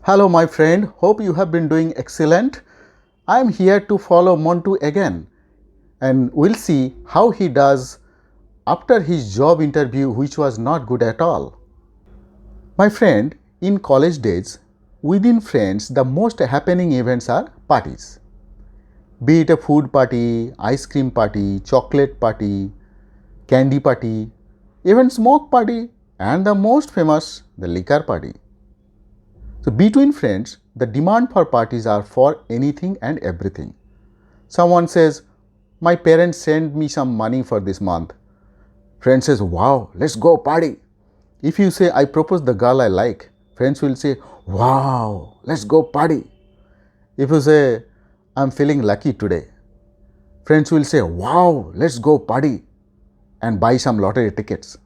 Hello, my friend. Hope you have been doing excellent. I am here to follow Montu again, and we'll see how he does after his job interview, which was not good at all. My friend, in college days, within friends, the most happening events are parties. Be it a food party, ice cream party, chocolate party, candy party, even smoke party, and the most famous, the liquor party. So, between friends, the demand for parties are for anything and everything. Someone says, my parents sent me some money for this month. Friend says, wow, let's go party. If you say, I propose the girl I like, friends will say, wow, let's go party. If you say, I'm feeling lucky today, friends will say, wow, let's go party and buy some lottery tickets.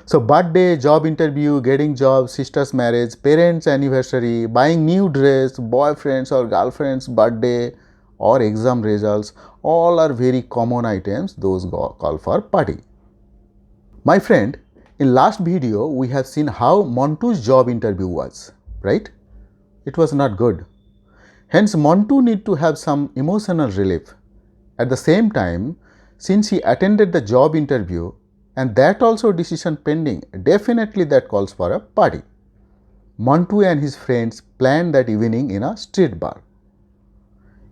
So birthday, job interview, getting job, sister's marriage, parents' anniversary, buying new dress, boyfriend's or girlfriend's birthday or exam results, all are very common items those call for party. My friend, in last video we have seen how Montu's job interview was, right? It was not good. Hence Montu need to have some emotional relief. At the same time, since he attended the job interview, and that also decision pending, definitely that calls for a party. Montu and his friends planned that evening in a street bar.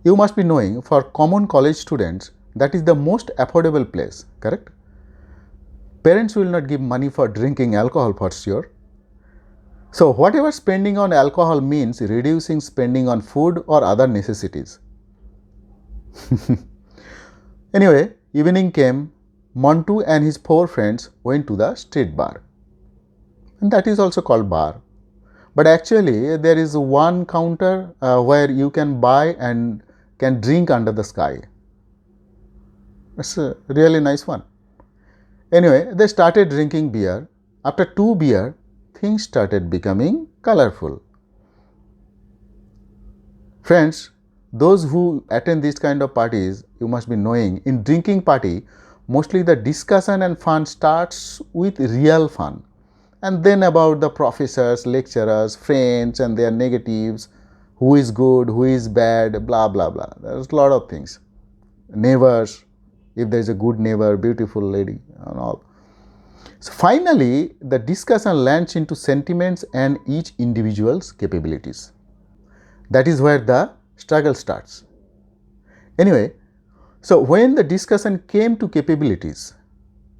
You must be knowing, for common college students, that is the most affordable place, correct? Parents will not give money for drinking alcohol for sure. So whatever spending on alcohol means reducing spending on food or other necessities. Anyway, evening came. Montu and his 4 friends went to the street bar, and that is also called bar. But actually there is one counter where you can buy and can drink under the sky. It's a really nice one. Anyway, they started drinking beer. After 2 beer, things started becoming colorful. Friends, those who attend this kind of parties, you must be knowing, in drinking party, mostly the discussion and fun starts with real fun, and then about the professors, lecturers, friends and their negatives, who is good, who is bad, blah blah blah. There's a lot of things. Neighbors, if there is a good neighbor, beautiful lady and all. So finally, the discussion lands into sentiments and each individual's capabilities. That is where the struggle starts. Anyway, so when the discussion came to capabilities,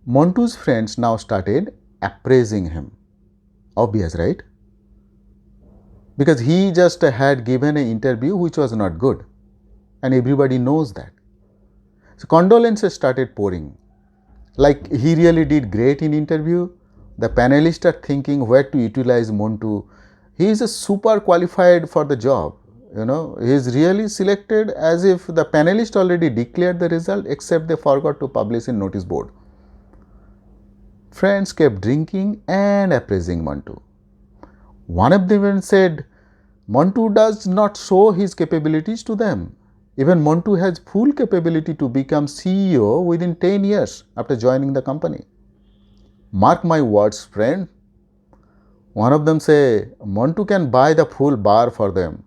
Montu's friends now started appraising him. Obvious, right? Because he just had given an interview which was not good, and everybody knows that. So condolences started pouring. Like, he really did great in interview. The panelists are thinking where to utilize Montu. He is a super qualified for the job. He is really selected as if the panelists already declared the result, except they forgot to publish in notice board. Friends kept drinking and appraising Montu. One of them even said, Montu does not show his capabilities to them. Even Montu has full capability to become CEO within 10 years after joining the company. Mark my words, friend. One of them say, Montu can buy the full bar for them.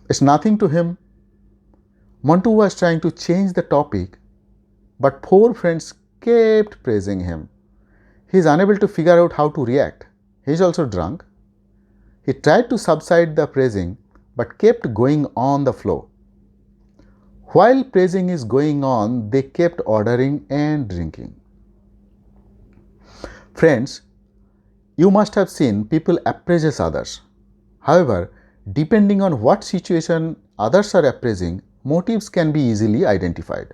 It's nothing to him. Montu was trying to change the topic, but 4 friends kept praising him. He is unable to figure out how to react. He is also drunk. He tried to subside the praising, but kept going on the flow. While praising is going on, they kept ordering and drinking. Friends, you must have seen people appraise others. However, depending on what situation others are appraising, motives can be easily identified.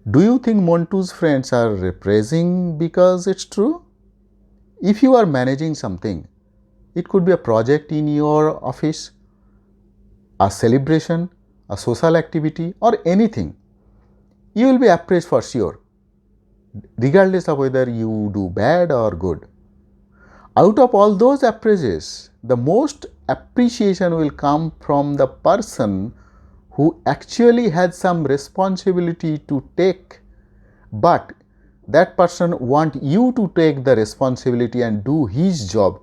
Do you think Montu's friends are appraising because it's true? If you are managing something, it could be a project in your office, a celebration, a social activity or anything, you will be appraised for sure, regardless of whether you do bad or good. Out of all those appraises, the most appreciation will come from the person who actually had some responsibility to take, but that person want you to take the responsibility and do his job.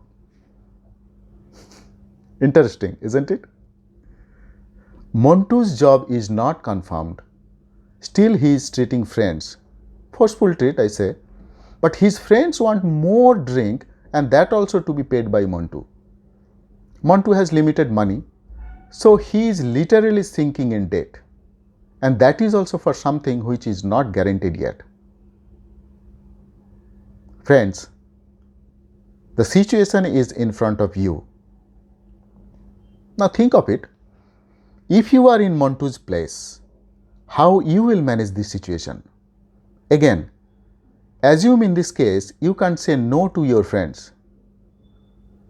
Interesting, isn't it? Montu's job is not confirmed. Still, he is treating friends. Forceful treat, I say. But his friends want more drink, and that also to be paid by Montu. Montu has limited money, so he is literally sinking in debt. And that is also for something which is not guaranteed yet. Friends, the situation is in front of you. Now think of it. If you are in Montu's place, how you will manage this situation? Again, assume in this case you can't say no to your friends.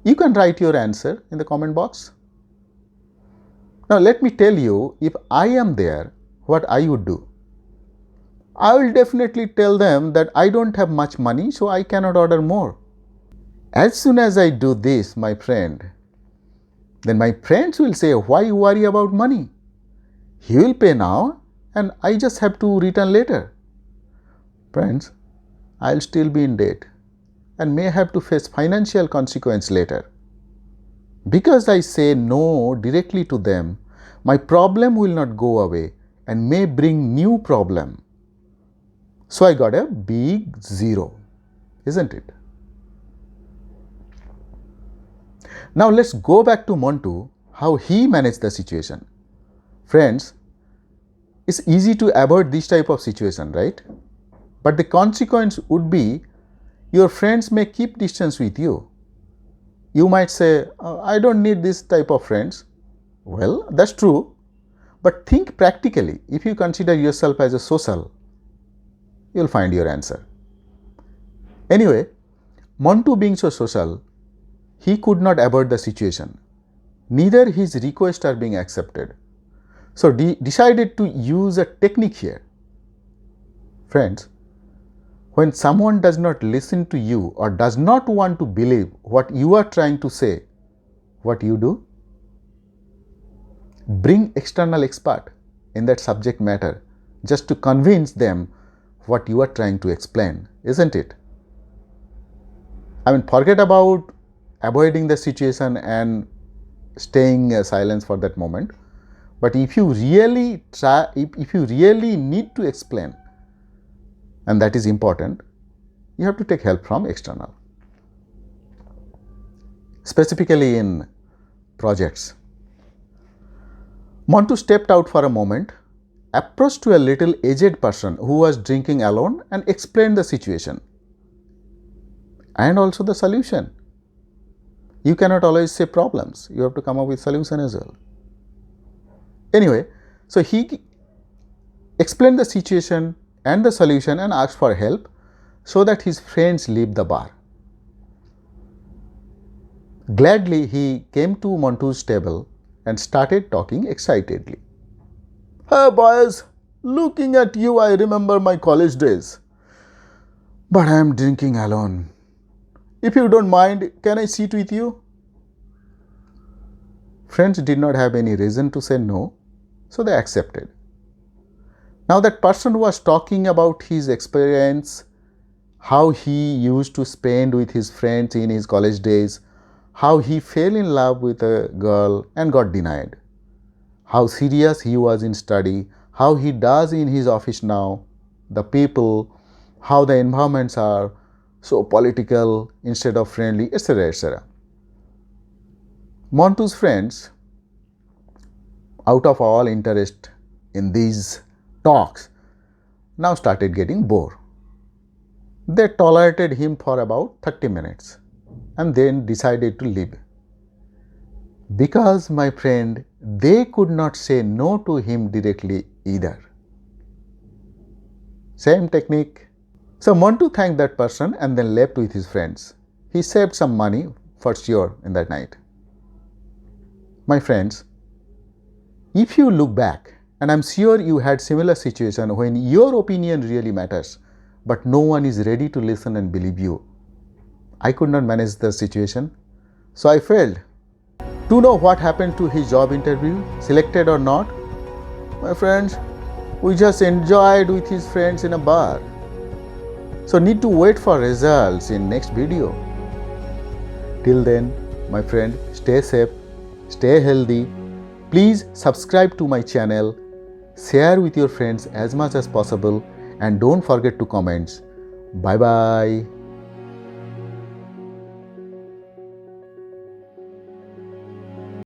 You can write your answer in the comment box. Now let me tell you, if I am there, what I would do. I will definitely tell them that I don't have much money, so I cannot order more. As soon as I do this, my friend, then my friends will say, why you worry about money? He will pay now and I just have to return later. Friends, I'll still be in debt and may have to face financial consequence later. Because I say no directly to them, my problem will not go away and may bring new problem. So I got a big zero, isn't it? Now let's go back to Montu, how he managed the situation. Friends, it's easy to avoid this type of situation, right? But the consequence would be your friends may keep distance with you. You might say, I don't need this type of friends. Well, that's true. But think practically. If you consider yourself as a social, you'll find your answer. Anyway, Montu being so social, he could not avoid the situation. Neither his requests are being accepted. So decided to use a technique here. Friends, when someone does not listen to you or does not want to believe what you are trying to say, what you do? Bring external expert in that subject matter just to convince them what you are trying to explain, isn't it? I mean, forget about avoiding the situation and staying silent for that moment. But if you really try, if you really need to explain, and that is important, you have to take help from external. Specifically in projects. Montu stepped out for a moment, approached to a little aged person who was drinking alone and explained the situation and also the solution. You cannot always say problems. You have to come up with solution as well. Anyway, so he explained the situation and the solution and asked for help so that his friends leave the bar. Gladly, he came to Montu's table and started talking excitedly. Hey boys, looking at you, I remember my college days. But I am drinking alone. If you don't mind, can I sit with you? Friends did not have any reason to say no, so they accepted. Now that person was talking about his experience, how he used to spend with his friends in his college days, how he fell in love with a girl and got denied, how serious he was in study, how he does in his office now, the people, how the environments are so political instead of friendly, etc., etc. Montu's friends, out of all interest in these talks, now started getting bored. They tolerated him for about 30 minutes and then decided to leave. Because, my friend, they could not say no to him directly either. Same technique. So Montu thanked that person and then left with his friends. He saved some money for sure in that night. My friends, if you look back, and I'm sure you had similar situation when your opinion really matters, but no one is ready to listen and believe you. I could not manage the situation, so I failed. To know what happened to his job interview, selected or not, my friends, we just enjoyed with his friends in a bar. So need to wait for results in next video. Till then, my friend, stay safe, stay healthy. Please subscribe to my channel, share with your friends as much as possible, and don't forget to comment. Bye bye.